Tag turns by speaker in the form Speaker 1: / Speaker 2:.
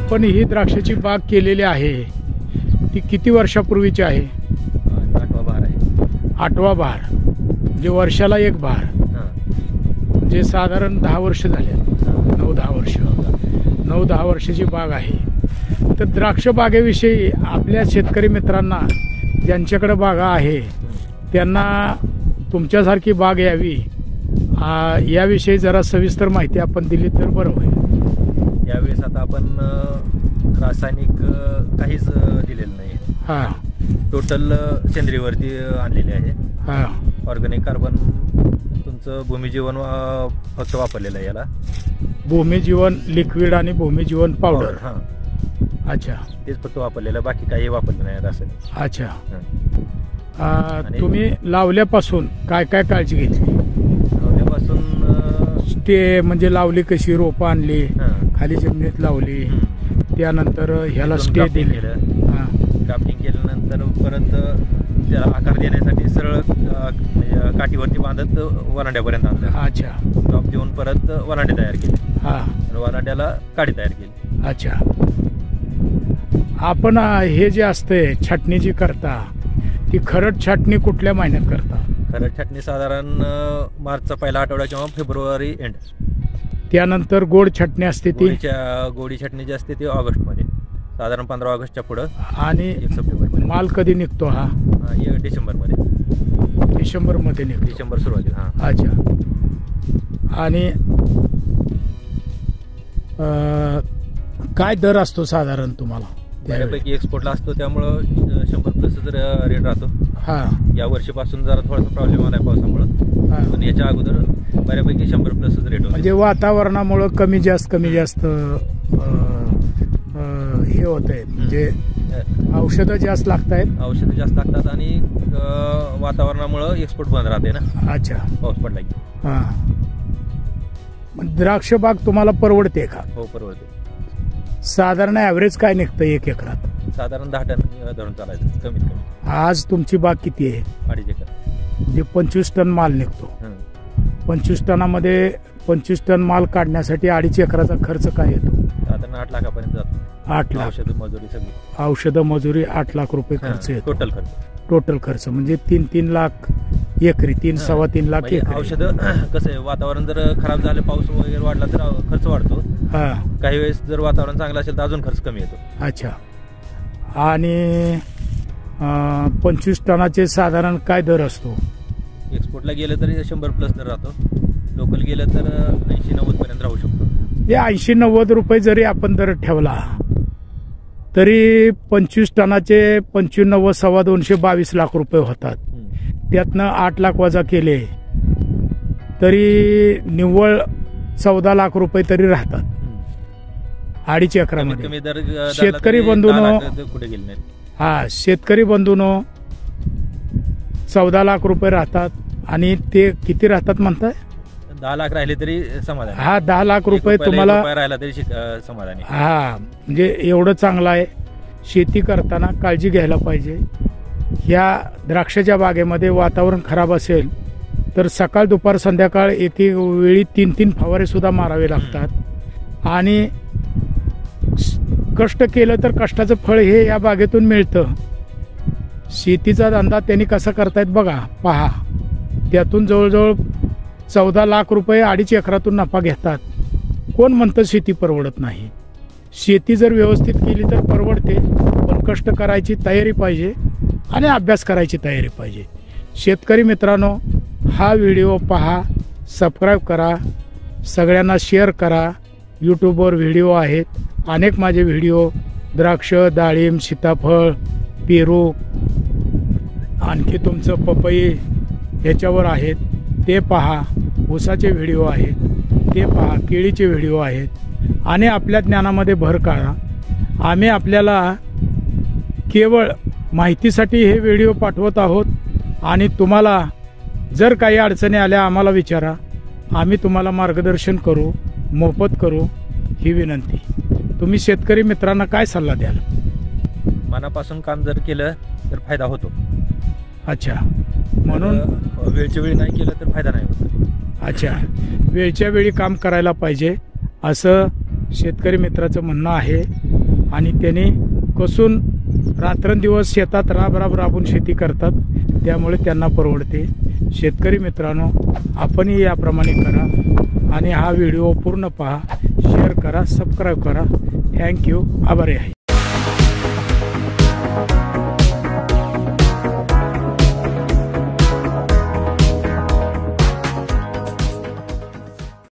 Speaker 1: आपण ही द्राक्षाची बाग केलेली आहे ती किती वर्षापूर्वीची आहे?
Speaker 2: 8वा बहार आहे.
Speaker 1: 8वा बहार म्हणजे वर्षाला एक बहार, म्हणजे साधारण 10 वर्ष झाले. 9-10 वर्ष, 9-10 वर्षाची बाग आहे. तर द्राक्ष बागेविषयी आपल्या शेतकरी मित्रांना ज्यांच्याकडे बागा आहे त्यांना तुमच्यासारखी बाग यावी याविषयी जरा सविस्तर माहिती आपण दिली तर बरं होईल.
Speaker 2: यावेळेस आता आपण रासायनिक काहीच दिलेलं नाही.
Speaker 1: हां,
Speaker 2: टोटल सेंद्रियवरती आणलेले आहे.
Speaker 1: हां,
Speaker 2: ऑर्गॅनिक कार्बन तुमचं भूमिजीवन फक्त वापरलेलं आहे याला.
Speaker 1: भूमिजीवन लिक्विड आणि भूमिजीवन पावडर.
Speaker 2: हां,
Speaker 1: अच्छा,
Speaker 2: तेच फक्त वापरलेलं, बाकी काही वापरलं नाही रासायनिक.
Speaker 1: अच्छा. तुम्ही लावल्यापासून काय काय काळजी घेतली?
Speaker 2: लावल्यापासून
Speaker 1: ते म्हणजे लावली कशी, रोपं आणली, खाली जमिनीत लावली, त्यानंतर ह्याला स्टे दिले,
Speaker 2: ग्राफ्टिंग केल्यानंतर परत त्याला आकार देण्यासाठी सरळ काठीवरती बांधत वरांड्यापर्यंत आणलं.
Speaker 1: अच्छा,
Speaker 2: टॉप देऊन परत वरांडे तयार केले.
Speaker 1: हां,
Speaker 2: आणि वरांड्याला काठी तयार केली.
Speaker 1: अच्छा. आपण हे जे असते छाटणी जी करता ती खरड छाटणी कुठल्या महिन्यात करता?
Speaker 2: खरड छाटणी साधारण मार्चचा पहिला आठवडा किंवा फेब्रुवारी एंड.
Speaker 1: त्यानंतर गोड छाटणी असते ती?
Speaker 2: गोडी छाटणी जी असते ती ऑगस्टमध्ये, साधारण 15 ऑगस्टच्या पुढं.
Speaker 1: आणि
Speaker 2: 1 सप्टेंबर.
Speaker 1: माल कधी निघतो हा?
Speaker 2: डिसेंबरमध्ये.
Speaker 1: डिसेंबरमध्ये निघतो.
Speaker 2: डिसेंबर सुरुवातीला. हां,
Speaker 1: अच्छा. आणि काय दर असतो साधारण तुम्हाला?
Speaker 2: बऱ्यापैकी एक्सपोर्टला असतो, त्यामुळं 100+ रेट राहतो.
Speaker 1: हां,
Speaker 2: या वर्षीपासून जरा थोडासा प्रॉब्लेम आला आहे पावसामुळं, पण याच्या अगोदर बऱ्यापैकी 100+ रेट होतो.
Speaker 1: म्हणजे वातावरणामुळं कमी जास्त हे होत आहे, म्हणजे औषधं जास्त लागत आहेत.
Speaker 2: औषधं जास्त लागतात आणि वातावरणामुळं एक्सपोर्ट बंद राहते ना.
Speaker 1: अच्छा,
Speaker 2: पाऊस पडला की.
Speaker 1: हां, द्राक्ष बाग तुम्हाला परवडते का?
Speaker 2: हो, परवडते.
Speaker 1: साधारण ॲव्हरेज काय निघतं 1 एकरात?
Speaker 2: साधारण 10 टन धरून चालायचं कमीत कमी.
Speaker 1: आज तुमची बाग किती आहे?
Speaker 2: 2.5 एकर.
Speaker 1: म्हणजे 25 टन माल निघतो. 25 टनामध्ये 25 टन माल काढण्यासाठी 2.5 एकराचा खर्च काय येतो?
Speaker 2: साधारण 8 लाखापर्यंत जातो.
Speaker 1: 8 लाख.
Speaker 2: औषध मजुरी सगळी.
Speaker 1: औषधं मजुरी 8 लाख रुपये खर्च येतो.
Speaker 2: टोटल खर्च.
Speaker 1: टोटल खर्च म्हणजे 3-3 लाख एकरी, 3-3.25 लाख एकरी.
Speaker 2: औषध कसं आहे, वातावरण जर खराब झालं, पाऊस वगैरे वाढला तर खर्च वाढतो.
Speaker 1: हां,
Speaker 2: काही वेळेस जर वातावरण चांगलं असेल तर अजून खर्च कमी येतो.
Speaker 1: अच्छा. आणि 25 टनाचे साधारण काय दर असतो?
Speaker 2: एक्सपोर्टला गेलं तरी 100+ दर राहतो. लोकल गेलं तर 80-90 पर्यंत राहू शकतो.
Speaker 1: हे 80-90 रुपये जरी आपण दर ठेवला तरी 25 टनाचे 25-90 2.25 22 लाख रुपये होतात. त्यातनं 8 लाख वजा केले तरी निव्वळ 14 लाख रुपये तरी राहतात 2.5 एकरामध्ये. शेतकरी बंधूंनो,
Speaker 2: कुठे गेले नाही.
Speaker 1: हा, शेतकरी बंधूंनो, 14 लाख रुपये राहतात. आणि ते किती राहतात म्हणताय?
Speaker 2: 10 लाख राहिले तरी समाधान.
Speaker 1: हा, 10 लाख रुपये तुम्हाला
Speaker 2: राहिला तरी समाधानी.
Speaker 1: हा, म्हणजे एवढं चांगलं आहे. शेती करताना काळजी घ्यायला पाहिजे. ह्या द्राक्षाच्या बागेमध्ये वातावरण खराब असेल तर सकाळ दुपार संध्याकाळ एक वेळी 3-3 फवारे सुद्धा मारावे लागतात. आणि कष्ट केलं तर कष्टाचं फळ हे या बागेतून मिळतं. शेतीचा धंदा त्यांनी कसा करतायत बघा, पहा. त्यातून जवळजवळ 14 लाख रुपये 2.5 एकरातून नफा घेतात. कोण म्हणतं शेती परवडत नाही? शेती जर व्यवस्थित केली तर परवडते, पण कष्ट करायची तयारी पाहिजे आणि अभ्यास करायची तयारी पाहिजे. शेतकरी मित्रांनो, हा व्हिडिओ पहा, सबस्क्राईब करा, सगळ्यांना शेअर करा. यूट्यूबवर व्हिडिओ आहेत अनेक, माझे व्हिडिओ द्राक्ष, डाळिंब, सीताफळ, पेरू, आणखी तुमचं पपई याच्यावर आहेत, ते पहा. ऊसाचे व्हिडिओ आहेत ते पहा, केळीचे व्हिडिओ आहेत. आणि आपल्या ज्ञानामध्ये भर काढा. आम्ही आपल्याला केवळ माहितीसाठी हे व्हिडिओ पाठवत आहोत. आणि तुम्हाला जर काही अडचणी आल्या आम्हाला विचारा, आम्ही तुम्हाला मार्गदर्शन करू, मोफत करू, ही विनंती. तुम्ही शेतकरी मित्रांना काय सल्ला द्याल?
Speaker 2: मनापासून काम जर केलं तर फायदा होतो.
Speaker 1: अच्छा, म्हणून
Speaker 2: वेळच्या वेळी नाही केलं तर फायदा नाही होत.
Speaker 1: अच्छा, वेळच्या वेळी काम करायला पाहिजे असं शेतकरी मित्राचं म्हणणं आहे. आणि त्यांनी कसून रात्रंदिवस शेतात राबून शेती करतात, त्यामुळे त्यांना परवडते. शेतकरी मित्रांनो, आपणही याप्रमाणे करा आणि हा व्हिडिओ पूर्ण पहा, शेअर करा, सबस्क्राईब करा. थँक्यू. आभारी आहे.